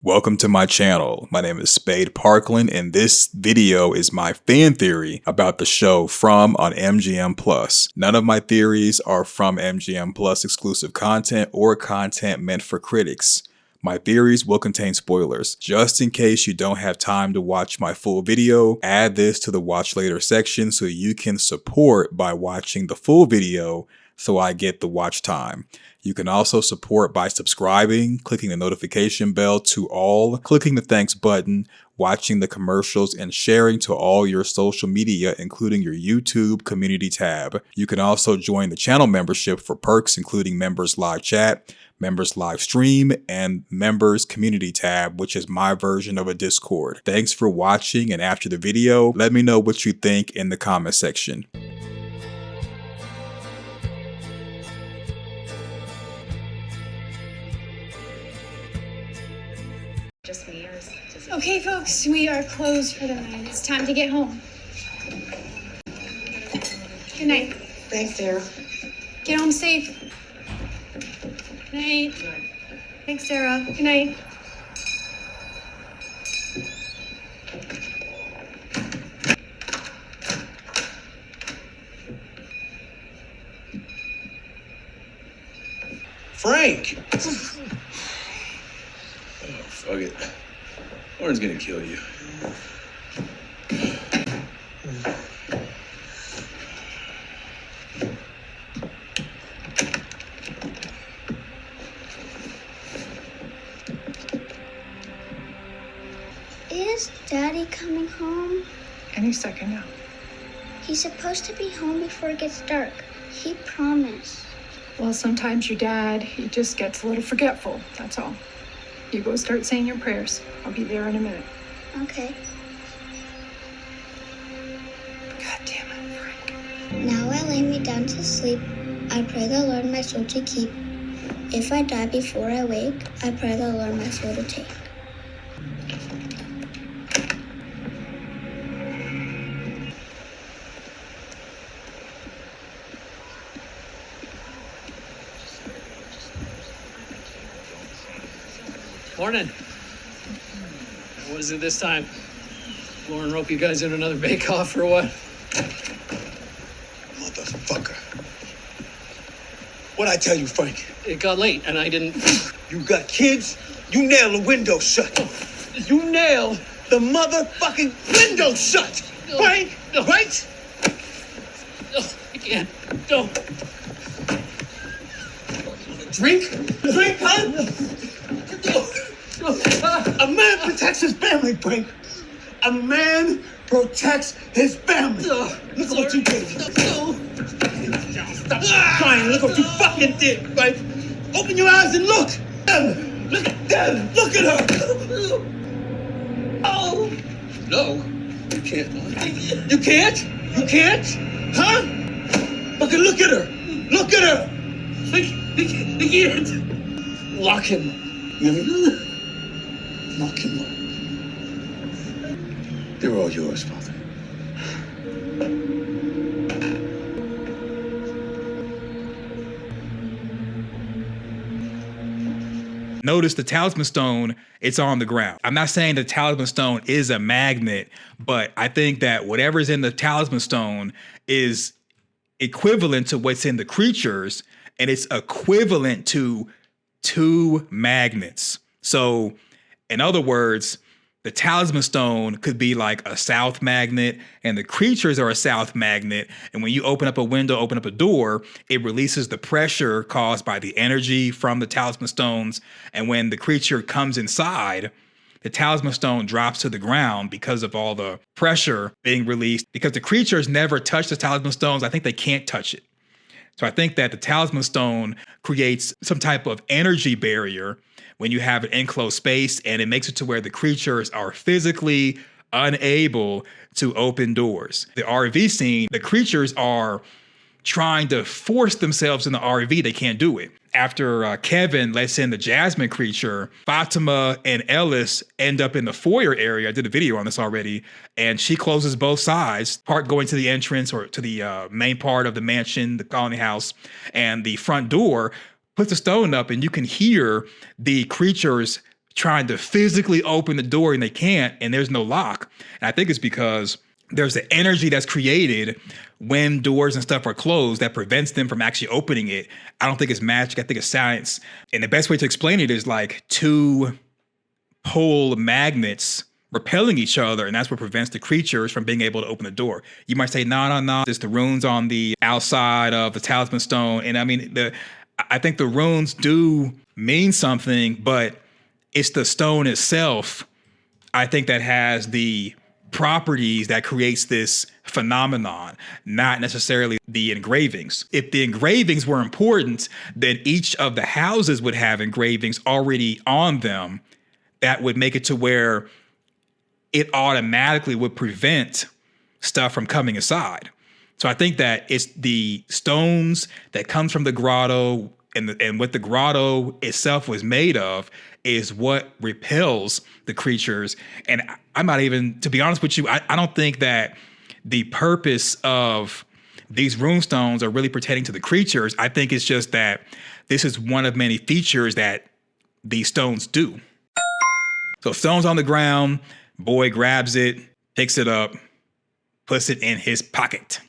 Welcome to my channel. My name is Spade Parkland, and this video is my fan theory about the show From on MGM Plus. None of my theories are from MGM Plus exclusive content or content meant for critics. My theories will contain spoilers. Just in case you don't have time to watch my full video, add this to the watch later section so you can support by watching the full video so I get the watch time. You can also support by subscribing, clicking the notification bell to all, clicking the thanks button, watching the commercials, and sharing to all your social media, including your YouTube community tab. You can also join the channel membership for perks, including members live chat, members live stream, and members community tab, which is my version of a Discord. Thanks for watching, and after the video, let me know what you think in the comment section. Just me or is it Okay, folks, we are closed for the night. It's time to get home. Good night. Thanks, Sarah. Get home safe. Good night. Thanks, Sarah. Good night. Frank! Oh, fuck it. Lauren's gonna kill you. Is Daddy coming home? Any second now. He's supposed to be home before it gets dark. He promised. Well, sometimes your dad, he just gets a little forgetful, that's all. You go start saying your prayers. I'll be there in a minute. Okay. God damn it, Frank. Now I lay me down to sleep. I pray the Lord my soul to keep. If I die before I wake, I pray the Lord my soul to take. Morning. What is it this time? Lauren rope you guys in another bake-off or what? Motherfucker. What'd I tell you, Frank? It got late and I didn't... You got kids? You nail the window shut. You nail the motherfucking window shut. Frank, right? No, I can't. Don't. Drink? Drink, huh? A man protects his family, Frank. A man protects his family. Look at what you did. No. Stop crying. Look what you fucking did, Frank. Open your eyes and look. Look at them. Look at her. Oh. No. You can't. You can't? You can't? Huh? Look at her. Look at her. I can't. Lock him. You hear me? Lock him up. They're all yours, Father. Notice the talisman stone, it's on the ground. I'm not saying the talisman stone is a magnet, but I think that whatever's in the talisman stone is equivalent to what's in the creatures, and it's equivalent to 2 magnets. So in other words, the talisman stone could be like a south magnet and the creatures are a south magnet. And when you open up a window, open up a door, it releases the pressure caused by the energy from the talisman stones. And when the creature comes inside, the talisman stone drops to the ground because of all the pressure being released. Because the creatures never touch the talisman stones, I think they can't touch it. So I think that the talisman stone creates some type of energy barrier when you have an enclosed space, and it makes it to where the creatures are physically unable to open doors. The RV scene, the creatures are trying to force themselves in the RV. They can't do it. After Kevin lets in the Jasmine creature, Fatima and Ellis end up in the foyer area. I did a video on this already. And she closes both sides, part going to the entrance or to the main part of the mansion, the colony house, and the front door, puts the stone up, and you can hear the creatures trying to physically open the door and they can't, and there's no lock. And I think it's because there's the energy that's created when doors and stuff are closed that prevents them from actually opening it. I don't think it's magic. I think it's science. And the best way to explain it is like two pole magnets repelling each other, and that's what prevents the creatures from being able to open the door. You might say, no, it's the runes on the outside of the talisman stone. And I mean, I think the runes do mean something, but it's the stone itself, I think, that has the properties that creates this phenomenon, not necessarily the engravings. If the engravings were important, then each of the houses would have engravings already on them that would make it to where it automatically would prevent stuff from coming inside. So I think that it's the stones that comes from the grotto and what the grotto itself was made of is what repels the creatures. And I'm not even, to be honest with you, I don't think that the purpose of these rune stones are really pertaining to the creatures. I think it's just that this is one of many features that these stones do. So stone's on the ground, boy grabs it, picks it up, puts it in his pocket.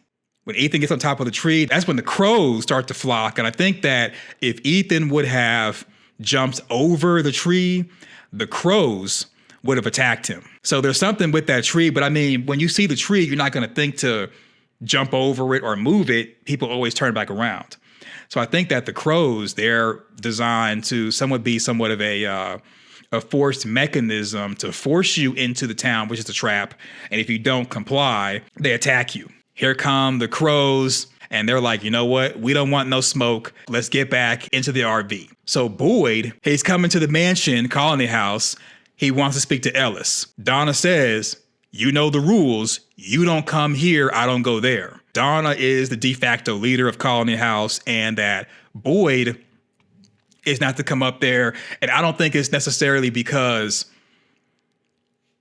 When Ethan gets on top of the tree, that's when the crows start to flock. And I think that if Ethan would have jumped over the tree, the crows would have attacked him. So there's something with that tree. But I mean, when you see the tree, you're not going to think to jump over it or move it. People always turn back around. So I think that the crows, they're designed to be somewhat of a forced mechanism to force you into the town, which is a trap. And if you don't comply, they attack you. Here come the crows, and they're like, you know what? We don't want no smoke. Let's get back into the RV. So Boyd, he's coming to the mansion colony house. He wants to speak to Ellis. Donna says, you know the rules. You don't come here. I don't go there. Donna is the de facto leader of colony house, and that Boyd is not to come up there. And I don't think it's necessarily because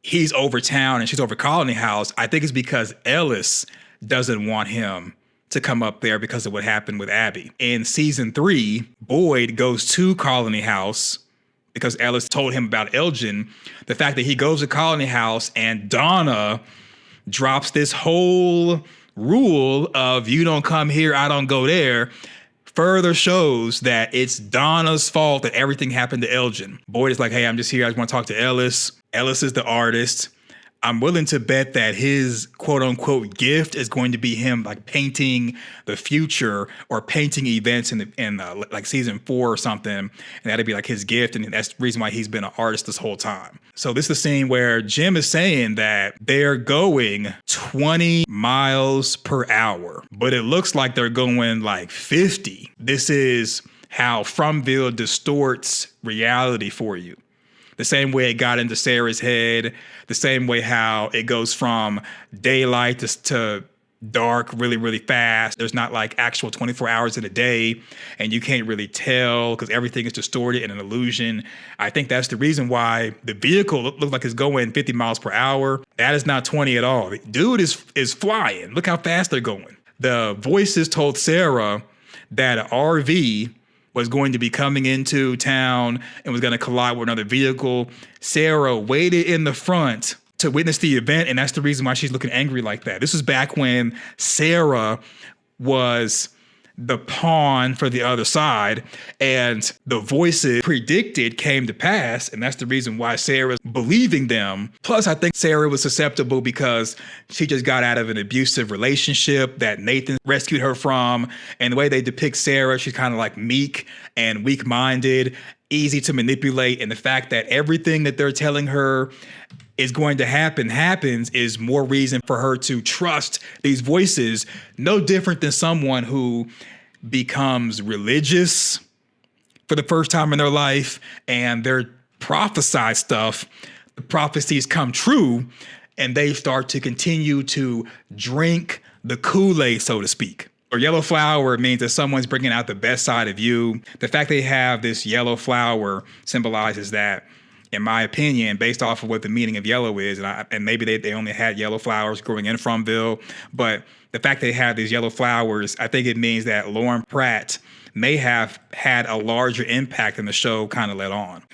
he's over town and she's over colony house. I think it's because Ellis doesn't want him to come up there because of what happened with Abby. In season 3, Boyd goes to colony house because Ellis told him about Elgin. The fact that he goes to colony house and Donna drops this whole rule of you don't come here, I don't go there, further shows that it's Donna's fault that everything happened to Elgin. Boyd is like, hey, I'm just here. I just want to talk to Ellis. Ellis is the artist. I'm willing to bet that his quote unquote gift is going to be him like painting the future or painting events in like season 4 or something. And that'd be like his gift. And that's the reason why he's been an artist this whole time. So this is the scene where Jim is saying that they're going 20 miles per hour, but it looks like they're going like 50. This is how Fromville distorts reality for you. The same way it got into Sarah's head, the same way how it goes from daylight to dark really, really fast. There's not like actual 24 hours in a day, and you can't really tell because everything is distorted and an illusion. I think that's the reason why the vehicle looks like it's going 50 miles per hour. That is not 20 at all. Dude is flying. Look how fast they're going. The voices told Sarah that an RV was going to be coming into town and was going to collide with another vehicle. Sarah waited in the front to witness the event, and that's the reason why she's looking angry like that. This was back when Sarah was the pawn for the other side, and the voices predicted came to pass, and that's the reason why Sarah's believing them. Plus, I think Sarah was susceptible because she just got out of an abusive relationship that Nathan rescued her from, and the way they depict Sarah, she's kind of like meek and weak-minded, easy to manipulate, and the fact that everything that they're telling her is going to happens is more reason for her to trust these voices. No different than someone who becomes religious for the first time in their life and they're prophesied stuff. The prophecies come true and they start to continue to drink the Kool-Aid, so to speak. Or yellow flower means that someone's bringing out the best side of you. The fact they have this yellow flower symbolizes that, in my opinion, based off of what the meaning of yellow is, and maybe they only had yellow flowers growing in Fromville, but the fact they have these yellow flowers, I think it means that Lauren Pratt may have had a larger impact than the show kind of let on.